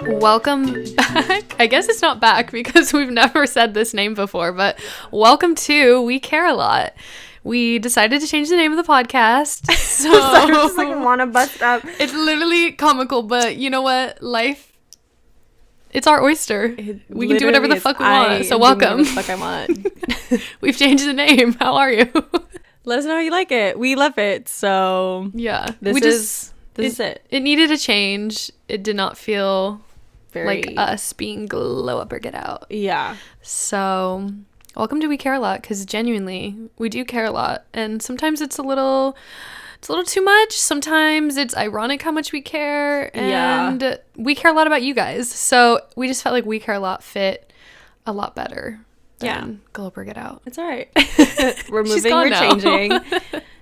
Welcome back. I guess it's not back because we've never said this name before, but welcome to We Care a Lot. We decided to change the name of the podcast. So I just want to bust up. It's literally comical, but you know what? Life, it's our oyster. We can do whatever the fuck we want. So welcome. Whatever the fuck I want. We've changed the name. How are you? Let us know how you like it. We love it. So yeah, this is it. It needed a change. It did not feel Very like us being glow up or get out. Yeah. So welcome to We Care a Lot, because genuinely we do care a lot, and sometimes it's a little too much. Sometimes it's ironic how much we care, and we care a lot about you guys. So we just felt like We Care a Lot fit a lot better than glow up or get out. It's all right. We're moving, we're changing,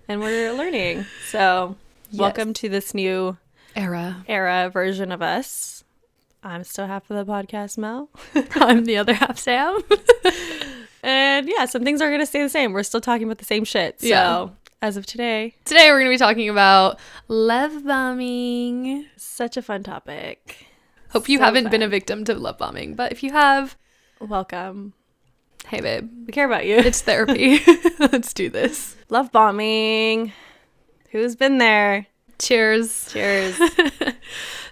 and we're learning. So welcome to this new era version of us. I'm still half of the podcast, Mel. I'm the other half, Sam. And yeah, some things are going to stay the same. We're still talking about the same shit. So as of today we're going to be talking about love bombing. Such a fun topic. Hope you haven't been a victim to love bombing, but if you have, welcome. Hey babe, we care about you. It's therapy. Let's do this. Love bombing. Who's been there? Cheers. Cheers.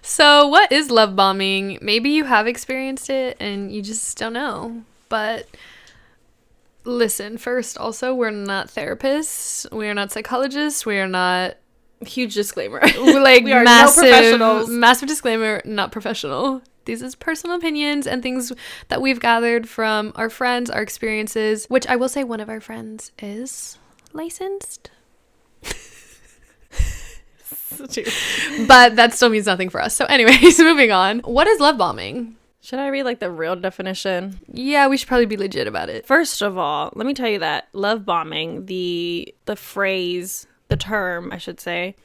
So what is love bombing? Maybe you have experienced it and you just don't know. But listen, first, also, we're not therapists. We are not psychologists. We are not... Huge disclaimer. Like, we are no professionals. Massive disclaimer, not professional. These is personal opinions and things that we've gathered from our friends, our experiences, which I will say one of our friends is licensed. But that still means nothing for us. So anyways, moving on. What is love bombing? Should I read like the real definition? Yeah, we should probably be legit about it. First of all, let me tell you that love bombing, the phrase, the term, I should say,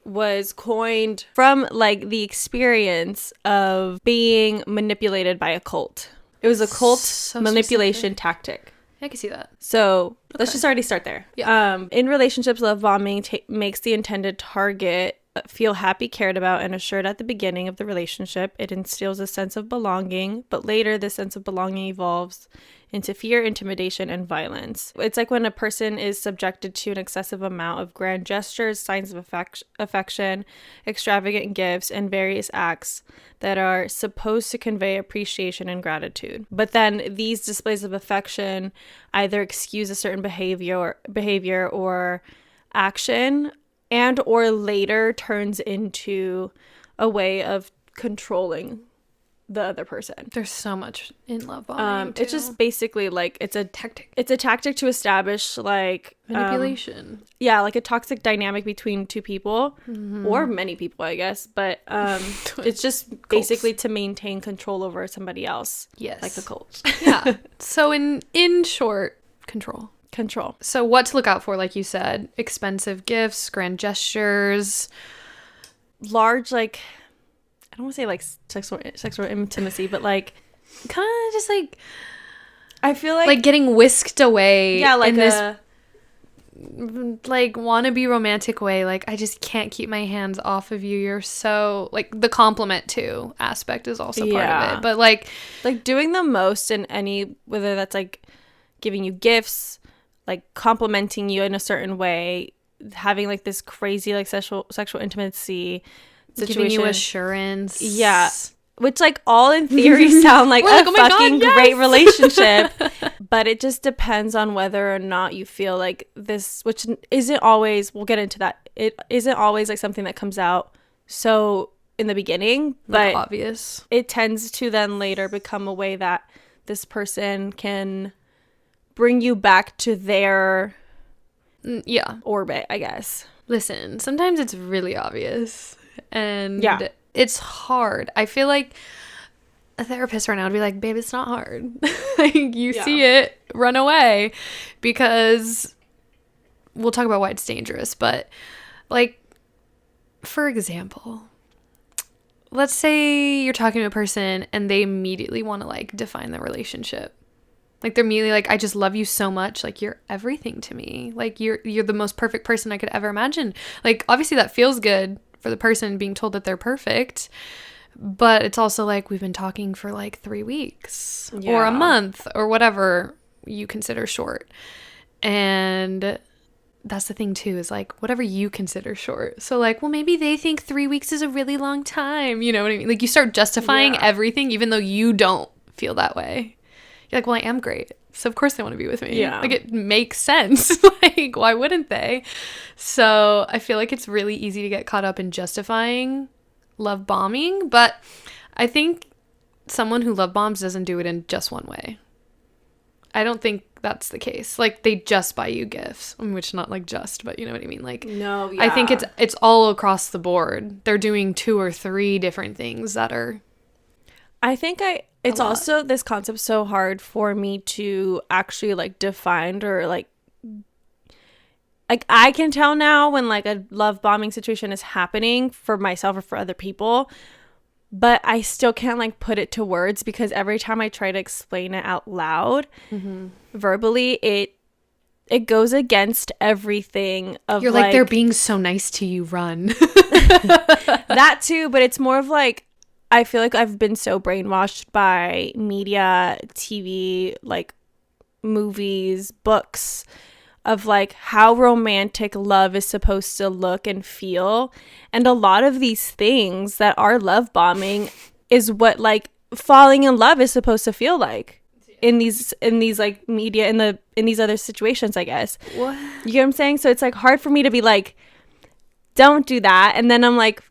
was coined from like the experience of being manipulated by a cult. It was a cult manipulation tactic. I can see that. So let's just already start there. Yeah. In relationships, love bombing makes the intended target feel happy, cared about, and assured at the beginning of the relationship. It instills a sense of belonging, but later this sense of belonging evolves into fear, intimidation, and violence. It's like when a person is subjected to an excessive amount of grand gestures, signs of affection, extravagant gifts, and various acts that are supposed to convey appreciation and gratitude. But then these displays of affection either excuse a certain behavior or action, and or later turns into a way of controlling the other person. There's so much in love bombing. It's just basically like it's a tactic to establish like manipulation. Like a toxic dynamic between two people or many people, I guess. But it's just basically to maintain control over somebody else. Yes, like the cult. Yeah. So in short, control. So what to look out for, like you said: expensive gifts, grand gestures, large, like, I don't want to say like sexual intimacy, but like kind of just like, I feel like getting whisked away. Yeah, like in this like wannabe romantic way. Like, I just can't keep my hands off of you. You're so, like, the compliment too aspect is also part of it. But like doing the most in any, whether that's like giving you gifts, like complimenting you in a certain way, having like this crazy like sexual intimacy situation. Giving you assurance. Yeah. Which like all in theory sound like a fucking great relationship. But it just depends on whether or not you feel like this, which isn't always, we'll get into that. It isn't always like something that comes out so in the beginning, but obvious. It tends to then later become a way that this person can bring you back to their orbit, I guess. Listen, sometimes it's really obvious, and it's hard. I feel like a therapist right now would be like, babe, it's not hard. Like, you see it, run away. Because we'll talk about why it's dangerous, but like, for example, let's say you're talking to a person and they immediately want to like define the relationship. Like they're immediately like, I just love you so much. Like you're everything to me. Like you're the most perfect person I could ever imagine. Like obviously that feels good for the person being told that they're perfect. But it's also like we've been talking for like 3 weeks or a month or whatever you consider short. And that's the thing too, is like whatever you consider short. So like, well, maybe they think 3 weeks is a really long time. You know what I mean? Like you start justifying everything even though you don't feel that way. You're like, well, I am great. So of course they want to be with me. Yeah. Like it makes sense. Like why wouldn't they? So I feel like it's really easy to get caught up in justifying love bombing, but I think someone who love bombs doesn't do it in just one way. I don't think that's the case. Like they just buy you gifts, which not like just, but you know what I mean. Like no, yeah. I think it's all across the board. They're doing 2 or 3 different things that are. I think it's also this concept so hard for me to actually like define or like I can tell now when like a love bombing situation is happening for myself or for other people, but I still can't like put it to words because every time I try to explain it out loud, verbally, it goes against everything of you're like they're being so nice to you, run. That too, but it's more of like I feel like I've been so brainwashed by media, TV, like movies, books, of like how romantic love is supposed to look and feel. And a lot of these things that are love bombing is what like falling in love is supposed to feel like in these like media, in these other situations, I guess. What? You get what I'm saying? So it's like hard for me to be like, don't do that. And then I'm like,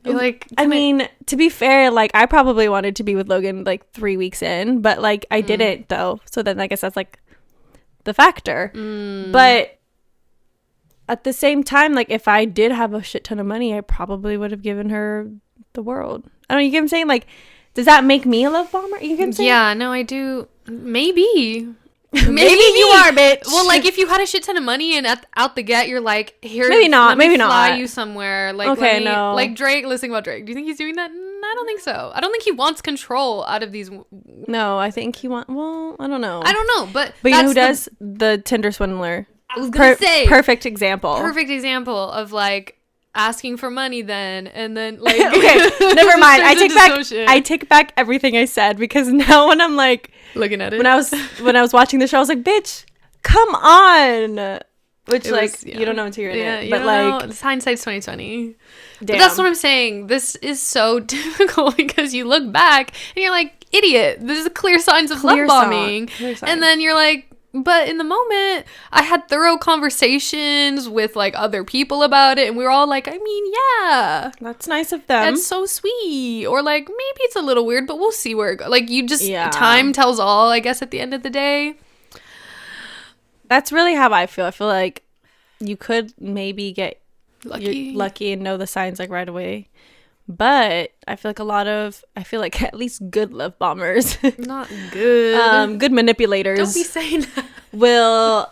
you're like, I mean, to be fair, like I probably wanted to be with Logan like 3 weeks in, but like I didn't though. So then I guess that's like the factor. But at the same time, like if I did have a shit ton of money, I probably would have given her the world. I don't know, you get what I'm saying? Like, does that make me a love bomber? You get what I'm saying? Yeah, no, I do. Maybe Maybe you are, bitch. Well, like if you had a shit ton of money and out the get, you're like, here, maybe not. Maybe fly not. You somewhere. Like, okay, no. Like Drake. Let's think about Drake. Do you think he's doing that? I don't think so. I don't think he wants control out of these. No, I think he wants. Well, I don't know. But you know who does? The Tinder swindler. I was gonna say perfect example. Perfect example of like asking for money then and then like okay, never mind. I take back everything I said because now when I'm like looking at it, when I was watching the show, I was like, bitch, come on. Which you don't know until you're in it. But like it's hindsight's 2020. But that's what I'm saying. This is so difficult because you look back and you're like, idiot. This is clear signs of love bombing. And then you're like, but in the moment, I had thorough conversations with like other people about it, and we were all like, I mean, yeah, that's nice of them. That's so sweet. Or like maybe it's a little weird, but we'll see where it goes. Like you just time tells all, I guess, at the end of the day. That's really how I feel. I feel like you could maybe get lucky and know the signs like right away. But I feel like at least good love bombers, not good, good manipulators. Don't be saying that. Will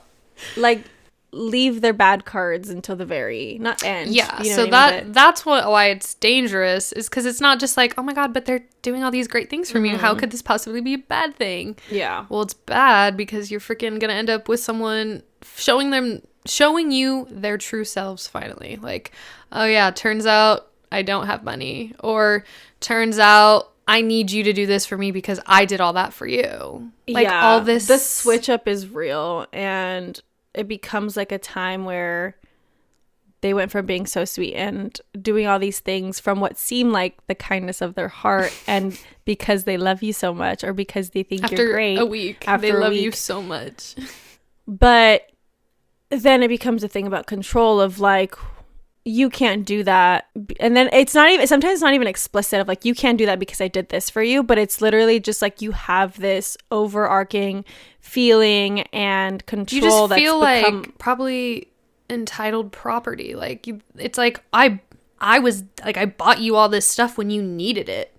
like leave their bad cards until the very not end. Yeah, you know so that's why it's dangerous is because it's not just like, oh my god, but they're doing all these great things for me. How could this possibly be a bad thing? Yeah. Well, it's bad because you're freaking gonna end up with someone showing you their true selves finally. Like, oh yeah, turns out I don't have money, or turns out I need you to do this for me because I did all that for you. Like all this, the switch up is real, and it becomes like a time where they went from being so sweet and doing all these things from what seemed like the kindness of their heart, and because they love you so much, or because they think you're great. They love you so much. But then it becomes a thing about control of like, you can't do that. And then sometimes it's not even explicit of like, you can't do that because I did this for you, but it's literally just like you have this overarching feeling and control. You just feel like probably entitled property. Like it's like I bought you all this stuff when you needed it.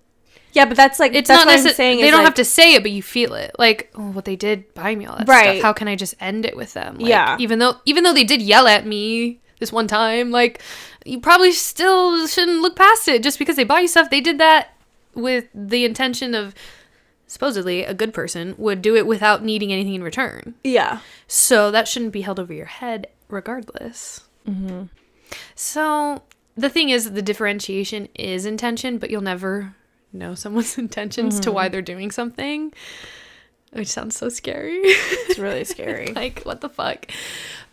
Yeah, but that's like, it's that's not what I'm saying. They don't have to say it, but you feel it. Like, oh, well, they did buy me all that stuff. How can I just end it with them? Like, yeah. Even though they did yell at me this one time, like, you probably still shouldn't look past it just because they bought you stuff. They did that with the intention of supposedly a good person would do it without needing anything in return. Yeah. So that shouldn't be held over your head regardless. Mm-hmm. So the thing is, the differentiation is intention, but you'll never know someone's intentions to why they're doing something, which sounds so scary. It's really scary. Like, what the fuck?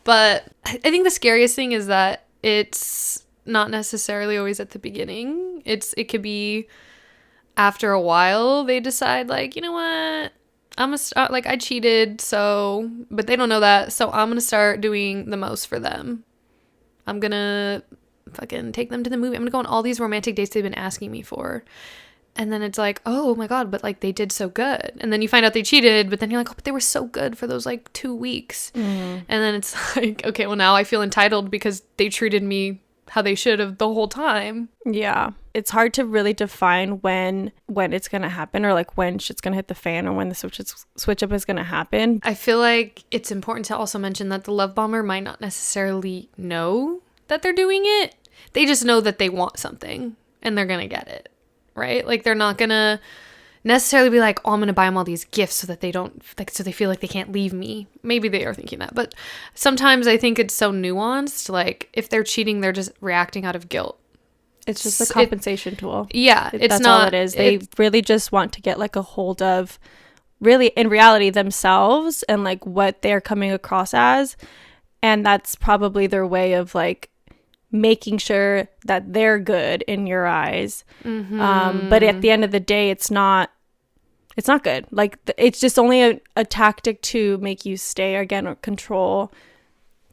But I think the scariest thing is that it's not necessarily always at the beginning. It could be after a while they decide, like, you know what, I'm gonna start, like, I cheated, so, but they don't know that, so I'm gonna start doing the most for them. I'm gonna fucking take them to the movie. I'm gonna go on all these romantic dates they've been asking me for. And then it's like, oh my God, but like they did so good. And then you find out they cheated, but then you're like, oh, but they were so good for those like 2 weeks. And then it's like, okay, well now I feel entitled because they treated me how they should have the whole time. Yeah. It's hard to really define when it's going to happen, or like when shit's going to hit the fan, or when the switch up is going to happen. I feel like it's important to also mention that the love bomber might not necessarily know that they're doing it. They just know that they want something and they're going to get it, right? Like they're not going to necessarily be like, oh, I'm going to buy them all these gifts so that they don't, like, so they feel like they can't leave me. Maybe they are thinking that, but sometimes I think it's so nuanced. Like if they're cheating, they're just reacting out of guilt. It's just a compensation tool. Yeah. That's all it is. They really just want to get like a hold of, really in reality, themselves and like what they're coming across as. And that's probably their way of like making sure that they're good in your eyes. But at the end of the day, it's not good. Like it's just only a tactic to make you stay, again, or control,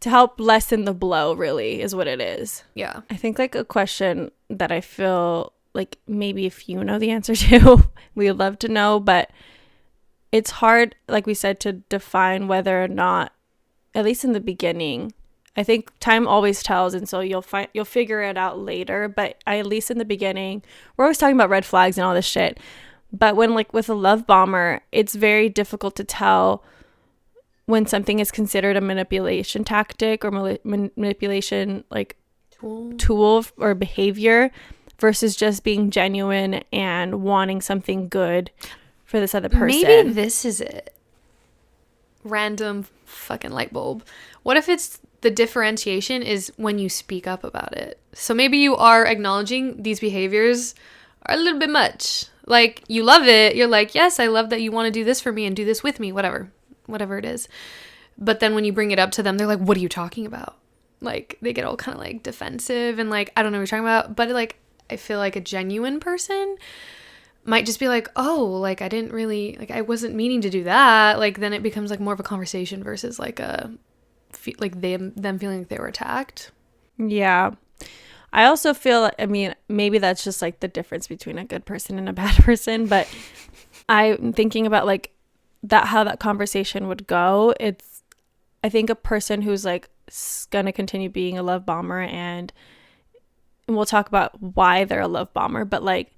to help lessen the blow, really, is what it is. Yeah. I think like a question that I feel like maybe if you know the answer to, we would love to know, but it's hard, like we said, to define whether or not, at least in the beginning, I think time always tells, and so you'll figure it out later. But at least in the beginning, we're always talking about red flags and all this shit. But when like with a love bomber, it's very difficult to tell when something is considered a manipulation tactic or manipulation like tool or behavior versus just being genuine and wanting something good for this other person. Maybe this is it. Random fucking light bulb. What if it's the differentiation is when you speak up about it? So maybe you are acknowledging these behaviors are a little bit much. Like you love it. You're like, yes, I love that you want to do this for me and do this with me, whatever it is. But then when you bring it up to them, they're like, what are you talking about? Like they get all kind of like defensive and like, I don't know what you're talking about. But like, I feel like a genuine person might just be like, oh, like I didn't really, like I wasn't meaning to do that. Like then it becomes like more of a conversation versus like like them feeling like they were attacked. Yeah. I also feel, I mean, maybe that's just like the difference between a good person and a bad person, but I'm thinking about like that, how that conversation would go. I think a person who's like gonna continue being a love bomber, and we'll talk about why they're a love bomber, but like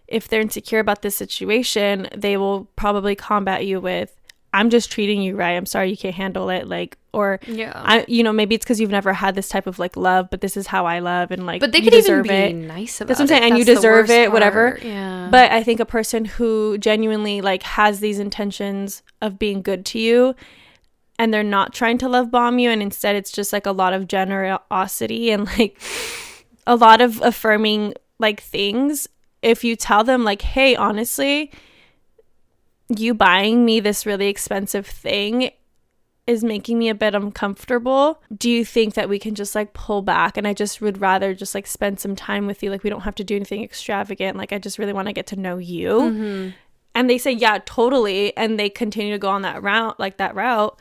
if they're insecure about this situation, they will probably combat you with, I'm just treating you right. I'm sorry you can't handle it. Like, or, yeah, maybe it's because you've never had this type of like love, but this is how I love. And like, but they could even be nice about it. That's what I'm saying. And you deserve it, whatever. Yeah. But I think a person who genuinely like has these intentions of being good to you, and they're not trying to love bomb you, and instead it's just like a lot of generosity and like a lot of affirming like things. If you tell them like, hey, honestly, you buying me this really expensive thing is making me a bit uncomfortable. Do you think that we can just like pull back? And I just would rather just like spend some time with you. Like we don't have to do anything extravagant. Like I just really want to get to know you. Mm-hmm. And they say, yeah, totally. And they continue to go on that route,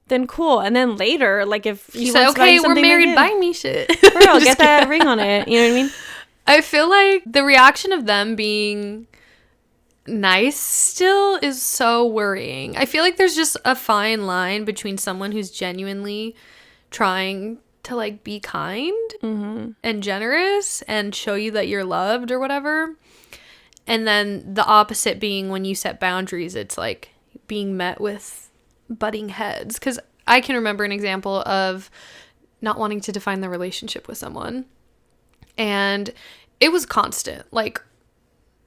then cool. And then later, like if you say, okay, we're married, buy me shit. Girl, get that ring on it. You know what I mean? I feel like the reaction of them being nice still is so worrying. I feel like there's just a fine line between someone who's genuinely trying to like be kind and generous and show you that you're loved or whatever, and then the opposite being when you set boundaries, it's like being met with butting heads. Because I can remember an example of not wanting to define the relationship with someone, and it was constant. Like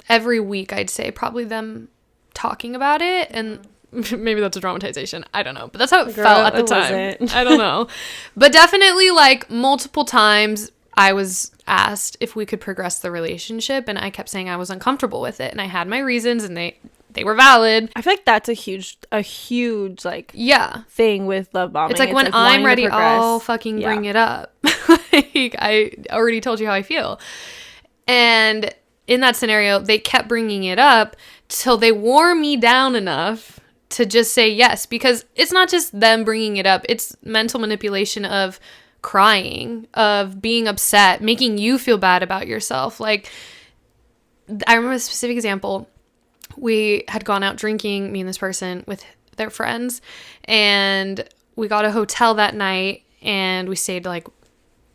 every week, I'd say probably them talking about it, and maybe that's a dramatization. I don't know. But that's how it felt at the time. I don't know. But definitely, like, multiple times I was asked if we could progress the relationship, and I kept saying I was uncomfortable with it. And I had my reasons, and they were valid. I feel like that's a huge like thing with love bombing. It's like when I'm ready, I'll fucking bring it up. Like, I already told you how I feel. And in that scenario, they kept bringing it up till they wore me down enough to just say yes, because it's not just them bringing it up. It's mental manipulation of crying, of being upset, making you feel bad about yourself. Like, I remember a specific example. We had gone out drinking, me and this person, with their friends, and we got a hotel that night, and we stayed, like,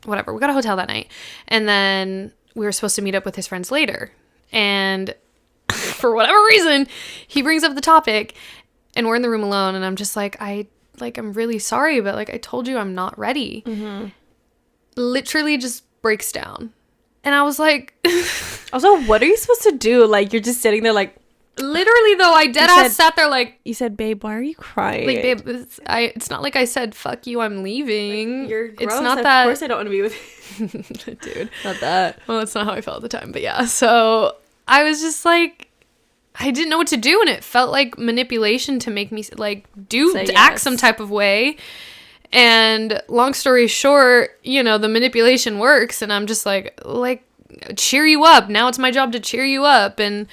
whatever. We got a hotel that night, and then we were supposed to meet up with his friends later, and for whatever reason, he brings up the topic, and we're in the room alone, and I'm just like, I'm really sorry, but, like, I told you I'm not ready. Mm-hmm. Literally just breaks down. And I was like... Also, what are you supposed to do? Like, you're just sitting there, like... Literally, though, I deadass sat there, like... You said, babe, why are you crying? Like, babe, it's not like I said, fuck you, I'm leaving. Like, you're gross. It's not that... Of course I don't want to be with you. Dude. Not that. Well, that's not how I felt at the time, but yeah. So, I was just like... I didn't know what to do, and it felt like manipulation to make me, like, act some type of way. And long story short, you know, the manipulation works, and I'm just like, cheer you up. Now it's my job to cheer you up, and,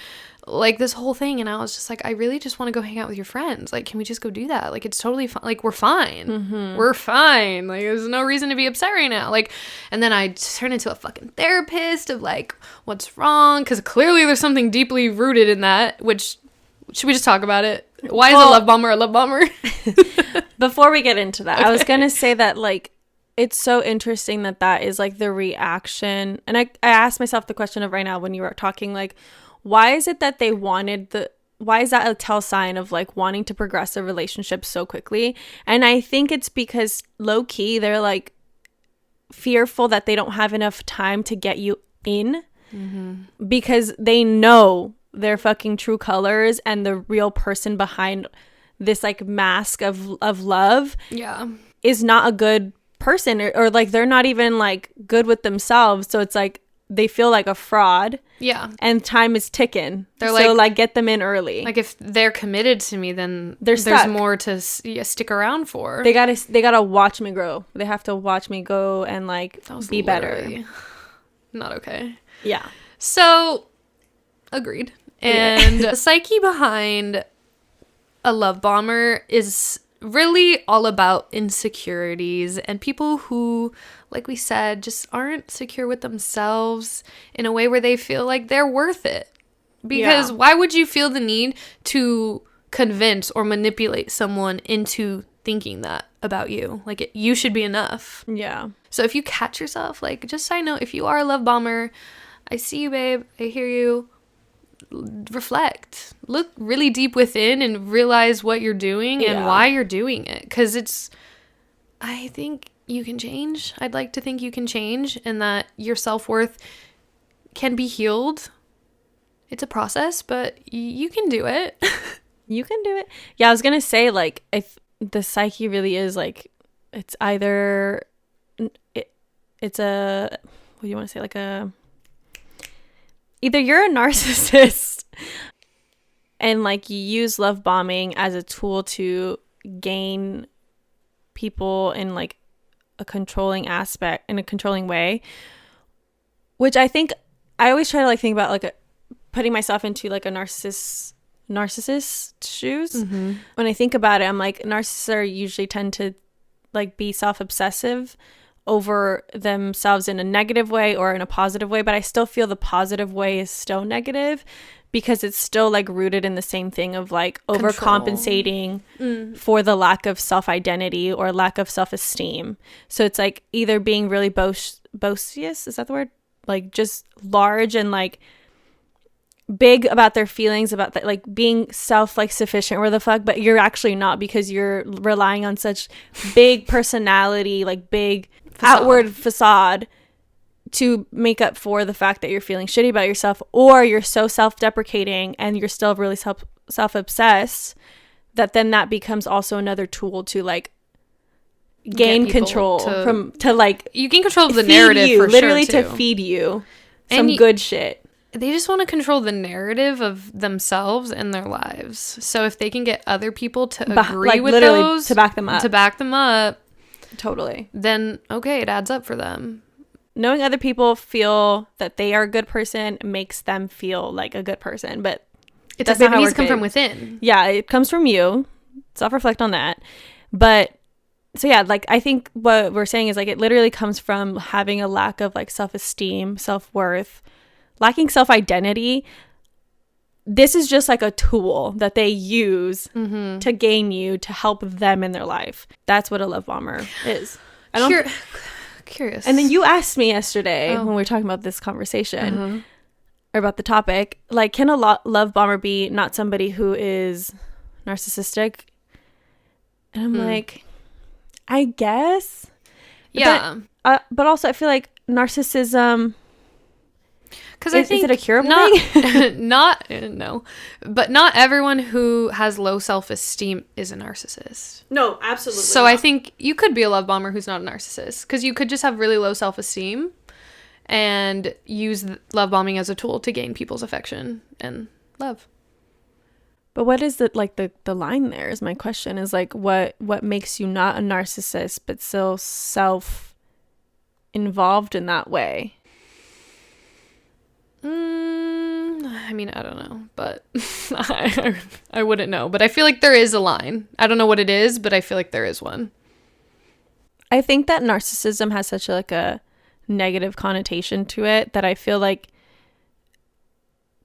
like, this whole thing. And I was just like, I really just want to go hang out with your friends. Like, can we just go do that? Like, it's totally fine. Like, we're fine. Mm-hmm. We're fine. Like, there's no reason to be upset right now. Like, and then I just turned into a fucking therapist of, like, what's wrong? Because clearly there's something deeply rooted in that, which, should we just talk about it? Why is a love bomber a love bomber? Before we get into that, okay. I was going to say that, like, it's so interesting that is, like, the reaction. And I asked myself the question of right now when you were talking, like, why is it that why is that a tell sign of, like, wanting to progress a relationship so quickly? And I think it's because low key, they're, like, fearful that they don't have enough time to get you in, mm-hmm. because they know their fucking true colors and the real person behind this, like, mask of love is not a good person, or like, they're not even, like, good with themselves. So it's like, they feel like a fraud. Yeah. And time is ticking. They're like, get them in early. Like, if they're committed to me, then there's more to stick around for. They gotta watch me grow. They have to watch me go and, like, be better. Not okay. Yeah. So, agreed. And the psyche behind a love bomber is really all about insecurities and people who, like we said, just aren't secure with themselves in a way where they feel like they're worth it. Because why would you feel the need to convince or manipulate someone into thinking that about you? Like, you should be enough. Yeah. So if you catch yourself, like, just side note, if you are a love bomber, I see you, babe. I hear you. Reflect, look really deep within and realize what you're doing and why you're doing it, because I think you can change. I'd like to think you can change, and that your self-worth can be healed. It's a process, but you can do it. You can do it. Yeah, I was gonna say, like, if the psyche really is, like, it's either it's a, what do you want to say, like, a, either you're a narcissist and, like, you use love bombing as a tool to gain people in, like, a controlling aspect, in a controlling way, which I think I always try to, like, think about, like, putting myself into, like, a narcissist shoes. Mm-hmm. When I think about it, I'm like, narcissists usually tend to, like, be self-obsessive over themselves in a negative way or in a positive way, but I still feel the positive way is still negative, because it's still, like, rooted in the same thing of, like, overcompensating for the lack of self-identity or lack of self-esteem. So it's, like, either being really boisterous, is that the word? Like, just large and, like, big about their feelings, about that, like, being sufficient or the fuck, but you're actually not, because you're relying on such big personality, like, big outward facade to make up for the fact that you're feeling shitty about yourself, or you're so self-deprecating and you're still really self-obsessed, that becomes also another tool to like gain control to like you gain control of the narrative you, for literally sure, to feed you some good shit. They just want to control the narrative of themselves and their lives. So if they can get other people to agree with those, to back them up, totally, then okay, it adds up for them. Knowing other people feel that they are a good person makes them feel like a good person, but it needs to come from within. Yeah, it comes from you. Self-reflect on that. But so yeah, like I think what we're saying is like it literally comes from having a lack of like self-esteem, self-worth, lacking self-identity. This is just like a tool that they use to gain you, to help them in their life. That's what a love bomber is. Curious. And then you asked me yesterday when we were talking about this conversation or about the topic, like, can a love bomber be not somebody who is narcissistic? And I'm like, I guess. Yeah. But also I feel like narcissism, because I think is it a curable thing? No, but not everyone who has low self-esteem is a narcissist. No, absolutely. So not. I think you could be a love bomber who's not a narcissist, because you could just have really low self-esteem and use love bombing as a tool to gain people's affection and love. But what is the line there is my question, is like what makes you not a narcissist but still self-involved in that way? I mean, I don't know, but I wouldn't know. But I feel like there is a line. I don't know what it is, but I feel like there is one. I think that narcissism has such a negative connotation to it that I feel like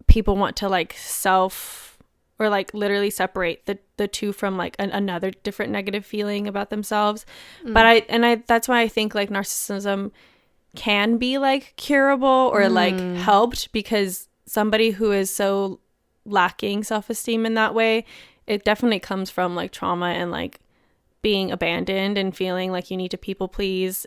people want to like self or like literally separate the two from like another different negative feeling about themselves. But that's why I think like narcissism can be like curable or like helped, because somebody who is so lacking self-esteem in that way, it definitely comes from like trauma and like being abandoned and feeling like you need to people please.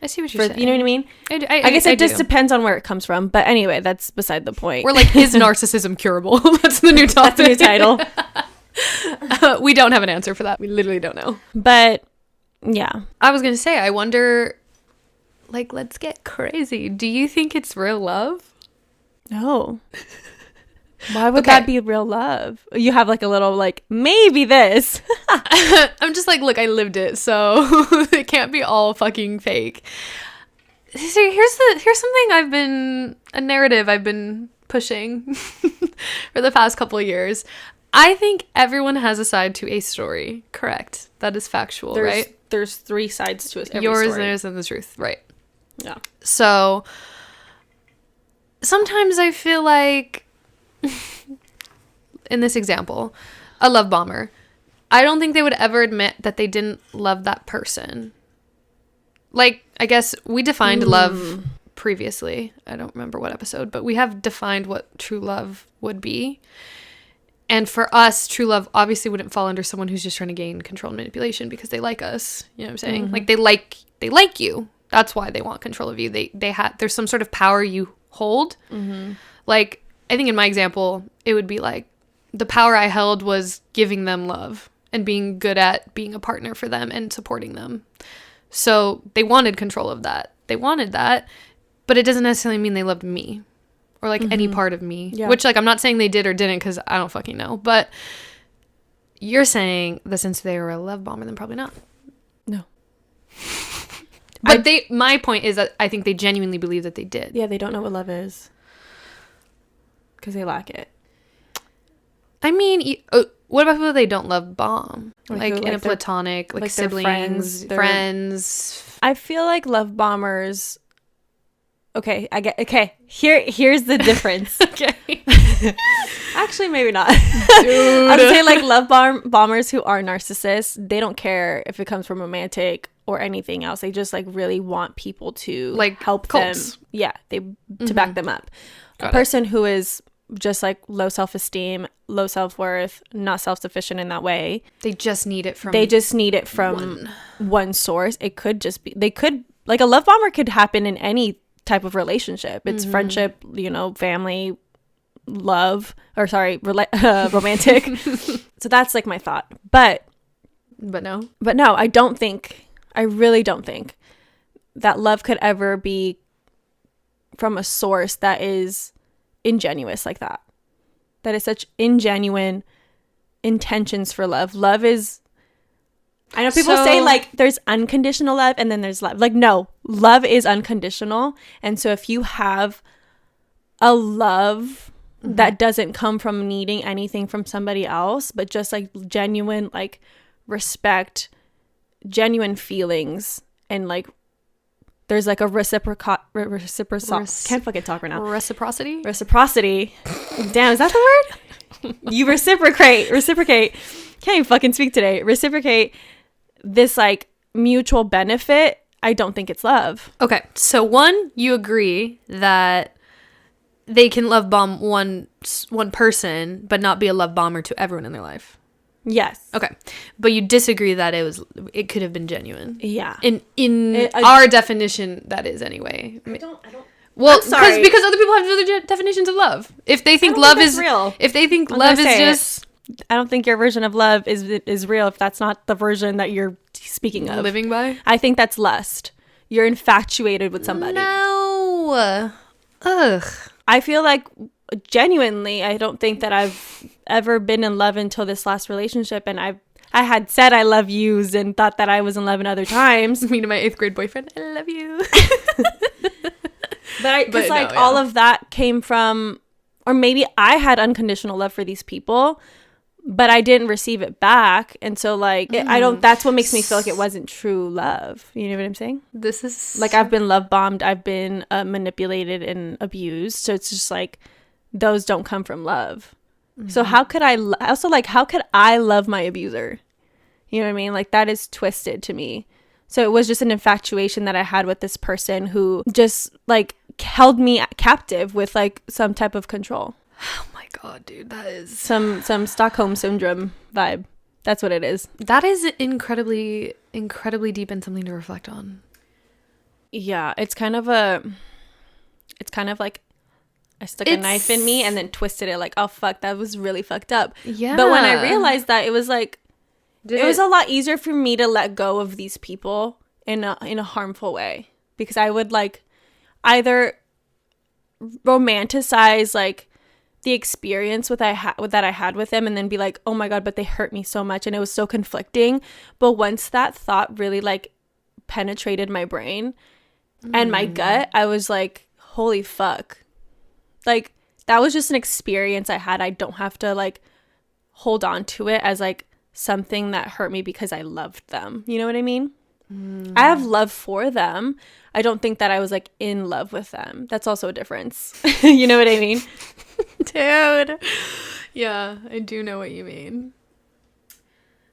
I see what you're saying. You know what I mean? I guess it just depends on where it comes from. But anyway, that's beside the point. We're like, is narcissism curable? That's the new topic. That's the new title. We don't have an answer for that. We literally don't know. But yeah. I was going to say, I wonder, like, let's get crazy. Do you think it's real love? No. Why would that be real love? You have like a little like, maybe this. I'm just like, look, I lived it, so it can't be all fucking fake. So here's something a narrative I've been pushing for the past couple of years. I think everyone has a side to a story. Correct. That is factual, right? There's three sides to it. Yours, theirs, and the truth. Right. Yeah. So sometimes I feel like, in this example, a love bomber, I don't think they would ever admit that they didn't love that person. Like, I guess we defined love previously. I don't remember what episode, but we have defined what true love would be. And for us, true love obviously wouldn't fall under someone who's just trying to gain control and manipulation because they like us. You know what I'm saying? Mm-hmm. Like, they like you. That's why they want control of you. There's some sort of power you hold. Mm-hmm. Like, I think in my example, it would be like the power I held was giving them love and being good at being a partner for them and supporting them. So they wanted control of that. They wanted that, but it doesn't necessarily mean they loved me or like any part of me, which like I'm not saying they did or didn't because I don't fucking know. But you're saying that since they were a love bomber, then probably not. No. But my point is that I think they genuinely believe that they did. Yeah, they don't know what love is because they lack it. I mean, what about people they don't love bomb? Like in a platonic, like siblings, friends. I feel like love bombers. Okay, here's the difference. Okay. Actually, maybe not. I would say like love bombers who are narcissists, they don't care if it comes from romantic or anything else. They just like really want people to like help cults. Them. Yeah, to back them up. A person who is just like low self-esteem, low self-worth, not self-sufficient in that way. They just need it from one source. It could just be, like a love bomber could happen in any type of relationship. It's friendship, family, romantic. So that's like my thought. But no, I really don't think that love could ever be from a source that is ingenuous like that. That is such ingenuine intentions for love. Love is, I know people say like there's unconditional love and then there's love. Like, no, love is unconditional. And so if you have a love that doesn't come from needing anything from somebody else, but just like genuine like respect, genuine feelings, and like there's like a can't fucking talk right now. Reciprocity. Damn, is that the word? You reciprocate. Can't even fucking speak today. Reciprocate this like mutual benefit. I don't think it's love. Okay, so one, you agree that they can love bomb one person, but not be a love bomber to everyone in their life. Yes. Okay, but you disagree that it could have been genuine. Yeah. In our definition, that is anyway. I don't. Well, because other people have other definitions of love. If they think love is real, if they think love is just, I don't think your version of love is real. If that's not the version that you're speaking of, living by, I think that's lust. You're infatuated with somebody. No. Ugh. I feel like genuinely, I don't think that I've ever been in love until this last relationship, and I had said I love yous and thought that I was in love in other times. Me to my 8th grade boyfriend, I love you. But all of that came from, or maybe I had unconditional love for these people, but I didn't receive it back, and so like that's what makes me feel like it wasn't true love. You know what I'm saying? This is like I've been love bombed, I've been manipulated and abused, so it's just like those don't come from love. So how could I love my abuser? You know what I mean? Like that is twisted to me. So it was just an infatuation that I had with this person who just like held me captive with like some type of control. Oh my god, dude, that is some Stockholm syndrome vibe. That's what it is. That is incredibly deep and something to reflect on. Yeah, it's kind of like I stuck a knife in me and then twisted it like, oh fuck, that was really fucked up. Yeah. But when I realized that, it was like it was a lot easier for me to let go of these people in a harmful way, because I would like either romanticize like the experience that I had with them and then be like, oh my god, but they hurt me so much and it was so conflicting. But once that thought really like penetrated my brain and my gut, I was like, holy fuck, like that was just an experience I had. I don't have to like hold on to it as like something that hurt me because I loved them. You know what I mean? I have love for them. I don't think that I was like in love with them. That's also a difference. You know what I mean? Dude. Yeah, I do know what you mean.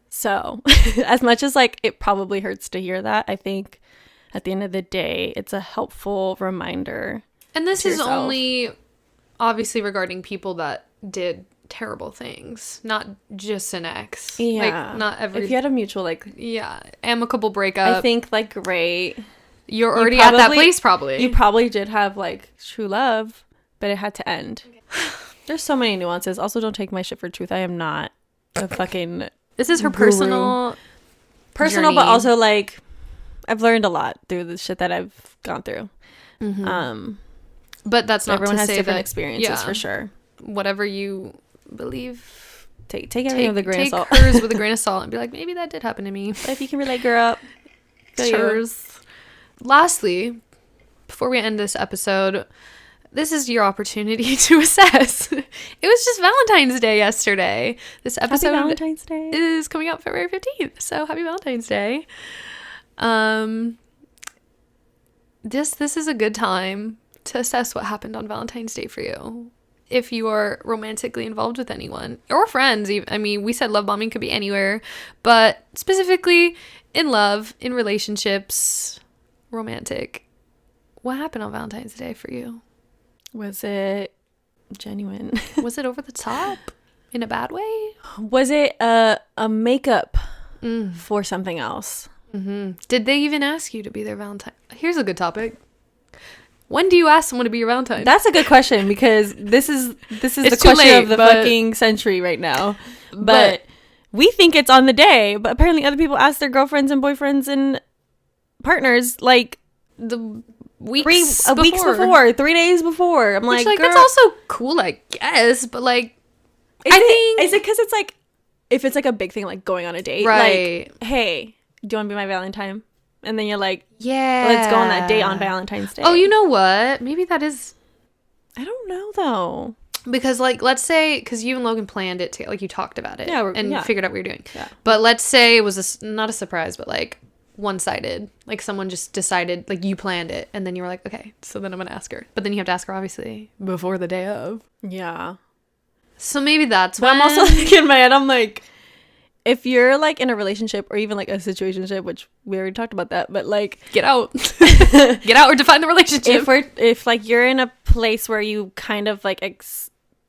So as much as like it probably hurts to hear that, I think at the end of the day, it's a helpful reminder. And this is only obviously regarding people that did terrible things, not just an ex. Yeah, like not every. If you had a mutual like amicable breakup, I think like great. You're already at that place. Probably you probably did have like true love, but it had to end. There's so many nuances. Also, don't take my shit for truth. I am not a fucking. This is her guru. personal, journey. But also like I've learned a lot through the shit that I've gone through. Mm-hmm. But that's not everyone to has say different that, experiences for sure. Whatever you believe, take everything with a grain of salt. Take hers with a grain of salt and be like, maybe that did happen to me. But if you can relate, girl up. Hers. Lastly, before we end this episode, this is your opportunity to assess. It was just Valentine's Day yesterday. This episode happy Valentine's Day is coming out February 15th. So happy Valentine's Day. This is a good time to assess what happened on Valentine's Day for you. If you are romantically involved with anyone or friends, I mean, we said love bombing could be anywhere, but specifically in love, in relationships, romantic. What happened on Valentine's Day for you? Was it genuine? Was it over the top in a bad way? Was it a makeup for something else? Mm-hmm. Did they even ask you to be their Valentine? Here's a good topic. When do you ask someone to be your Valentine? That's a good question, because this is the question of the fucking century right now. But we think it's on the day, but apparently other people ask their girlfriends and boyfriends and partners like the weeks before, 3 days before. I'm like, that's also cool, I guess, but like, is it because it's like, if it's like a big thing, like going on a date, right? Like, hey, do you want to be my Valentine? And then you're like, yeah, let's go on that date on Valentine's Day. Oh, you know what? Maybe that is. I don't know though. Because like, let's say, because you and Logan planned it to, like, you talked about it, and figured out what you're doing. Yeah. But let's say it was not a surprise, but like one-sided. Like someone just decided, like you planned it, and then you were like, okay, so then I'm gonna ask her. But then you have to ask her obviously before the day of. Yeah. So maybe that's. But I'm also like, in my head, I'm like, if you're like in a relationship or even like a situationship, which we already talked about that, but like, get out, get out, or define the relationship. If like you're in a place where you kind of like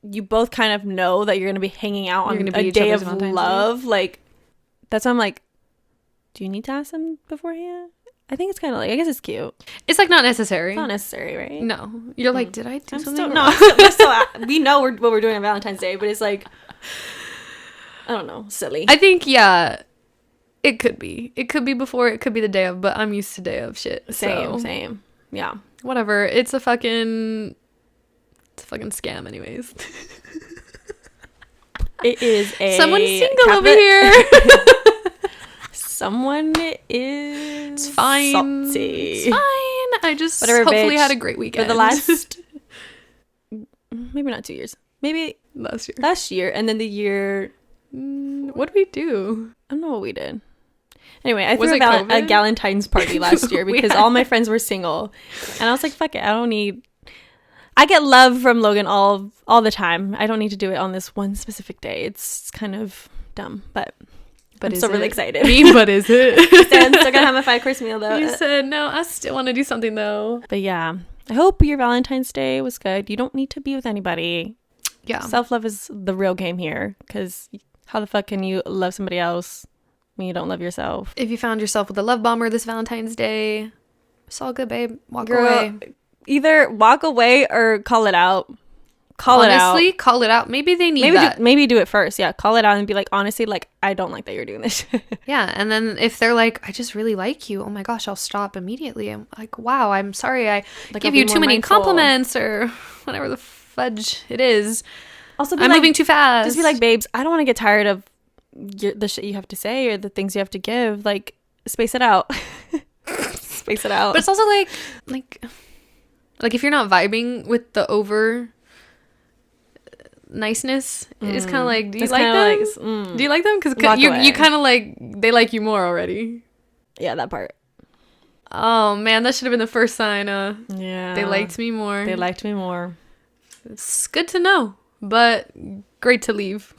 you both kind of know that you're gonna be hanging out on a day of love, like that's why I'm like, do you need to ask them beforehand? I think it's kind of like, I guess it's cute. It's like not necessary. It's not necessary, right? No, you're like, did I do something? We know what we're doing on Valentine's Day, but it's like, I don't know, silly. I think, yeah, it could be. It could be before, it could be the day of, but I'm used to day of shit. Same. Yeah. Whatever. It's a fucking scam anyways. It is a... Someone's single over here. Someone is... It's fine. Salty. It's fine. I just hopefully had a great weekend. For the last... maybe not 2 years. Maybe... Last year. And then the year... What did we do? I don't know what we did. Anyway, I threw a Galentine's party last year because all my friends were single. And I was like, fuck it. I don't need... I get love from Logan all the time. I don't need to do it on this one specific day. It's kind of dumb, but I'm still really excited. But is it? I'm still gonna have a 5-course meal though. You said no. I still want to do something though. But yeah, I hope your Valentine's Day was good. You don't need to be with anybody. Yeah, self-love is the real game here. Because how the fuck can you love somebody else when you don't love yourself? If you found yourself with a love bomber this Valentine's Day, it's all good, babe. Walk away. Either walk away or call it out. Honestly, call it out. Maybe they need that. Maybe do it first. Yeah, call it out and be like, honestly, like, I don't like that you're doing this. Yeah, and then if they're like, I just really like you. Oh my gosh, I'll stop immediately. I'm like, wow, I'm sorry I give you too many compliments or whatever the fudge it is. Also, I'm moving too fast. Just be like, babes, I don't want to get tired of the shit you have to say or the things you have to give. Like, space it out. Space it out. But it's also like if you're not vibing with the over niceness, it's kind of like, do you like them? Do you like them? Because you kind of like, they like you more already. Yeah, that part. Oh man, that should have been the first sign. Yeah, they liked me more. It's good to know, but great to leave.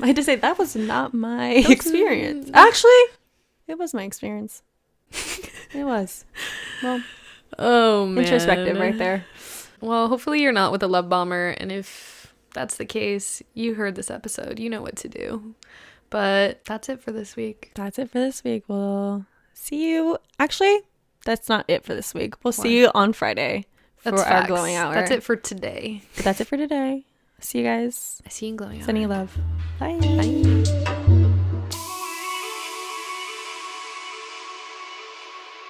I had to say that was not my experience. Actually, it was my experience. It was. Well, oh man, introspective right there. Well, hopefully you're not with a love bomber, and if that's the case, you heard this episode, you know what to do. But that's it for this week. We'll see you. Actually, that's not it for this week. We'll see you on Friday for our glowing hour. That's it for today. See you guys. I see you in glowing hour. Sending you love. Bye. Bye.